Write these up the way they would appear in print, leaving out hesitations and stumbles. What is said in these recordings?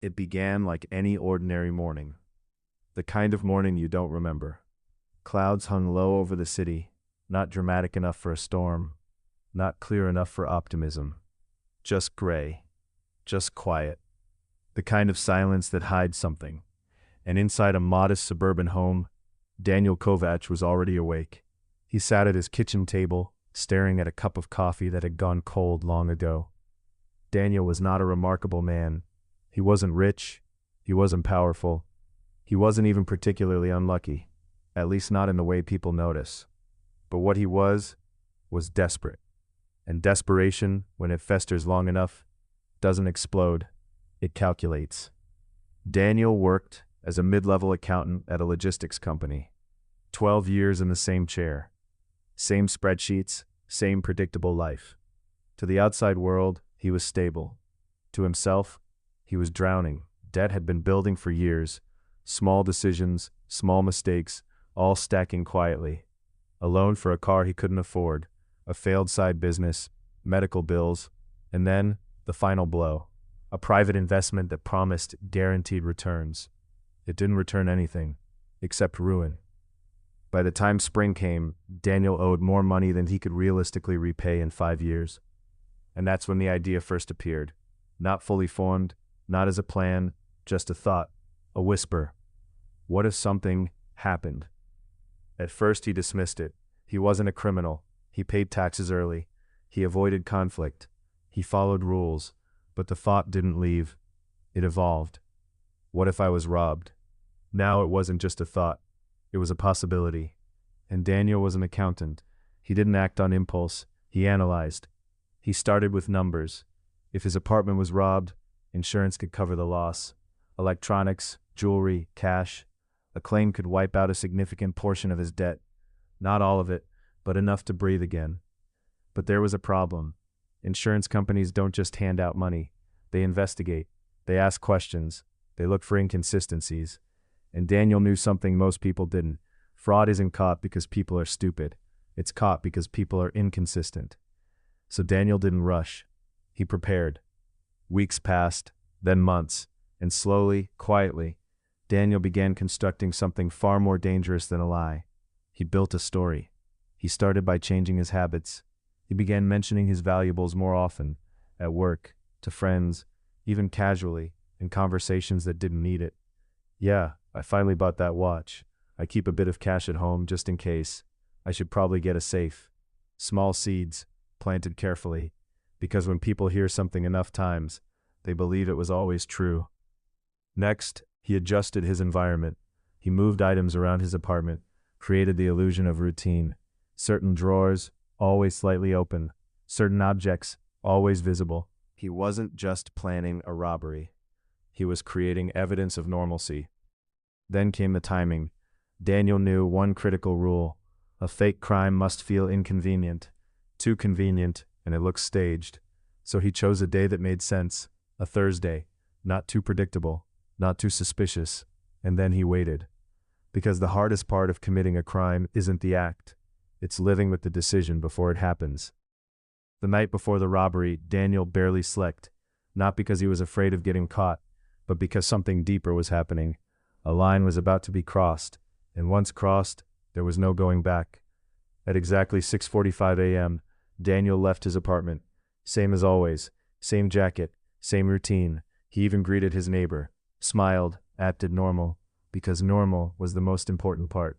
It began like any ordinary morning, the kind of morning you don't remember. Clouds hung low over the city, not dramatic enough for a storm, not clear enough for optimism. Just gray, just quiet, the kind of silence that hides something. And inside a modest suburban home, Daniel Kovac was already awake. He sat at his kitchen table, staring at a cup of coffee that had gone cold long ago. Daniel was not a remarkable man. He wasn't rich. He wasn't powerful. He wasn't even particularly unlucky, at least not in the way people notice. But what he was desperate. And desperation, when it festers long enough, doesn't explode, it calculates. Daniel worked as a mid-level accountant at a logistics company. 12 years in the same chair. Same spreadsheets, same predictable life. To the outside world, he was stable. To himself, he was drowning. Debt had been building for years. Small decisions, small mistakes, all stacking quietly. A loan for a car he couldn't afford, a failed side business, medical bills, and then the final blow. A private investment that promised guaranteed returns. It didn't return anything, except ruin. By the time spring came, Daniel owed more money than he could realistically repay in 5 years. And that's when the idea first appeared. Not fully formed, not as a plan, just a thought, a whisper. What if something happened? At first he dismissed it. He wasn't a criminal. He paid taxes early. He avoided conflict. He followed rules. But the thought didn't leave. It evolved. What if I was robbed? Now it wasn't just a thought. It was a possibility. And Daniel was an accountant. He didn't act on impulse. He analyzed. He started with numbers. If his apartment was robbed, insurance could cover the loss. Electronics, jewelry, cash. A claim could wipe out a significant portion of his debt. Not all of it, but enough to breathe again. But there was a problem. Insurance companies don't just hand out money. They investigate. They ask questions. They look for inconsistencies. And Daniel knew something most people didn't. Fraud isn't caught because people are stupid. It's caught because people are inconsistent. So Daniel didn't rush. He prepared. Weeks passed, then months, and slowly, quietly, Daniel began constructing something far more dangerous than a lie. He built a story. He started by changing his habits. He began mentioning his valuables more often, at work, to friends, even casually, in conversations that didn't need it. Yeah, I finally bought that watch. I keep a bit of cash at home just in case. I should probably get a safe. Small seeds, planted carefully, because when people hear something enough times, they believe it was always true. Next, he adjusted his environment. He moved items around his apartment, created the illusion of routine. Certain drawers, always slightly open. Certain objects, always visible. He wasn't just planning a robbery. He was creating evidence of normalcy. Then came the timing. Daniel knew one critical rule. A fake crime must feel inconvenient. Too convenient, and it looks staged. So he chose a day that made sense. A Thursday. Not too predictable. Not too suspicious. And then he waited. Because the hardest part of committing a crime isn't the act. It's living with the decision before it happens. The night before the robbery, Daniel barely slept. Not because he was afraid of getting caught, but because something deeper was happening. A line was about to be crossed, and once crossed, there was no going back. At exactly 6:45 a.m., Daniel left his apartment. Same as always, same jacket, same routine. He even greeted his neighbor, smiled, acted normal, because normal was the most important part.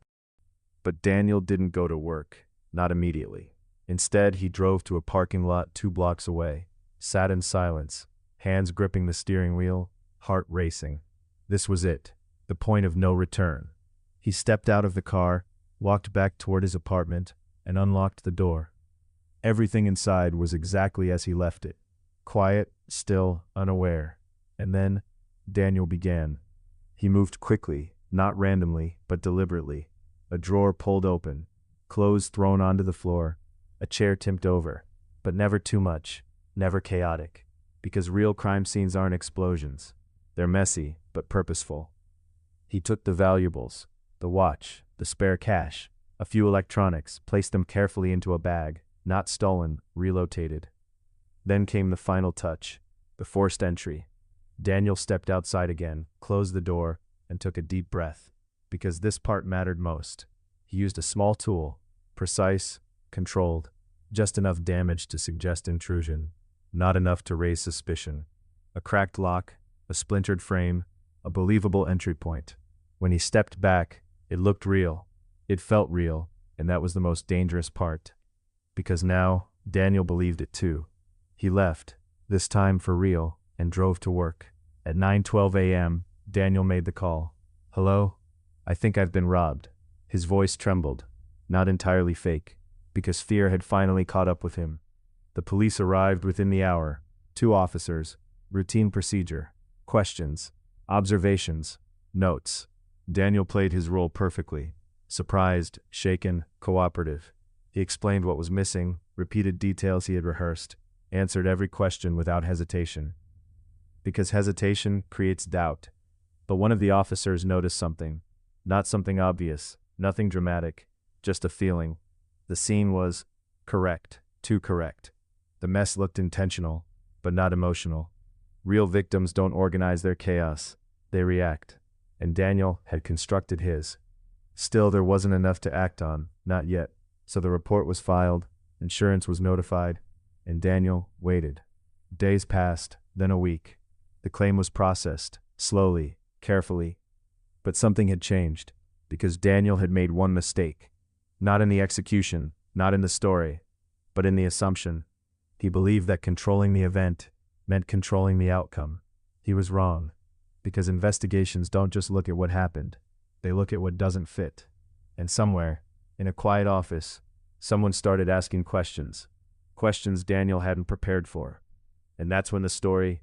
But Daniel didn't go to work, not immediately. Instead, he drove to a parking lot 2 blocks away, sat in silence, hands gripping the steering wheel, heart racing. This was it, the point of no return. He stepped out of the car, walked back toward his apartment, and unlocked the door. Everything inside was exactly as he left it, quiet, still, unaware. And then, Daniel began. He moved quickly, not randomly, but deliberately. A drawer pulled open, clothes thrown onto the floor, a chair tipped over, but never too much, never chaotic, because real crime scenes aren't explosions. They're messy, but purposeful. He took the valuables, the watch, the spare cash, a few electronics, placed them carefully into a bag, not stolen, relocated. Then came the final touch, the forced entry. Daniel stepped outside again, closed the door, and took a deep breath. Because this part mattered most. He used a small tool, precise, controlled, just enough damage to suggest intrusion, not enough to raise suspicion. A cracked lock, a splintered frame, a believable entry point. When he stepped back, it looked real. It felt real, and that was the most dangerous part. Because now, Daniel believed it too. He left, this time for real, and drove to work. At 9:12 a.m., Daniel made the call. "Hello? I think I've been robbed." His voice trembled, not entirely fake, because fear had finally caught up with him. The police arrived within the hour. 2 officers, routine procedure, questions, observations, notes. Daniel played his role perfectly. Surprised, shaken, cooperative. He explained what was missing, repeated details he had rehearsed, answered every question without hesitation. Because hesitation creates doubt. But one of the officers noticed something. Not something obvious, nothing dramatic, just a feeling. The scene was correct, too correct. The mess looked intentional, but not emotional. Real victims don't organize their chaos, they react. And Daniel had constructed his. Still, there wasn't enough to act on, not yet. So the report was filed, insurance was notified, and Daniel waited. Days passed, then a week. The claim was processed, slowly, carefully. But something had changed, because Daniel had made one mistake. Not in the execution, not in the story, but in the assumption. He believed that controlling the event meant controlling the outcome. He was wrong, because investigations don't just look at what happened, they look at what doesn't fit. And somewhere, in a quiet office, someone started asking questions. Questions Daniel hadn't prepared for. And that's when the story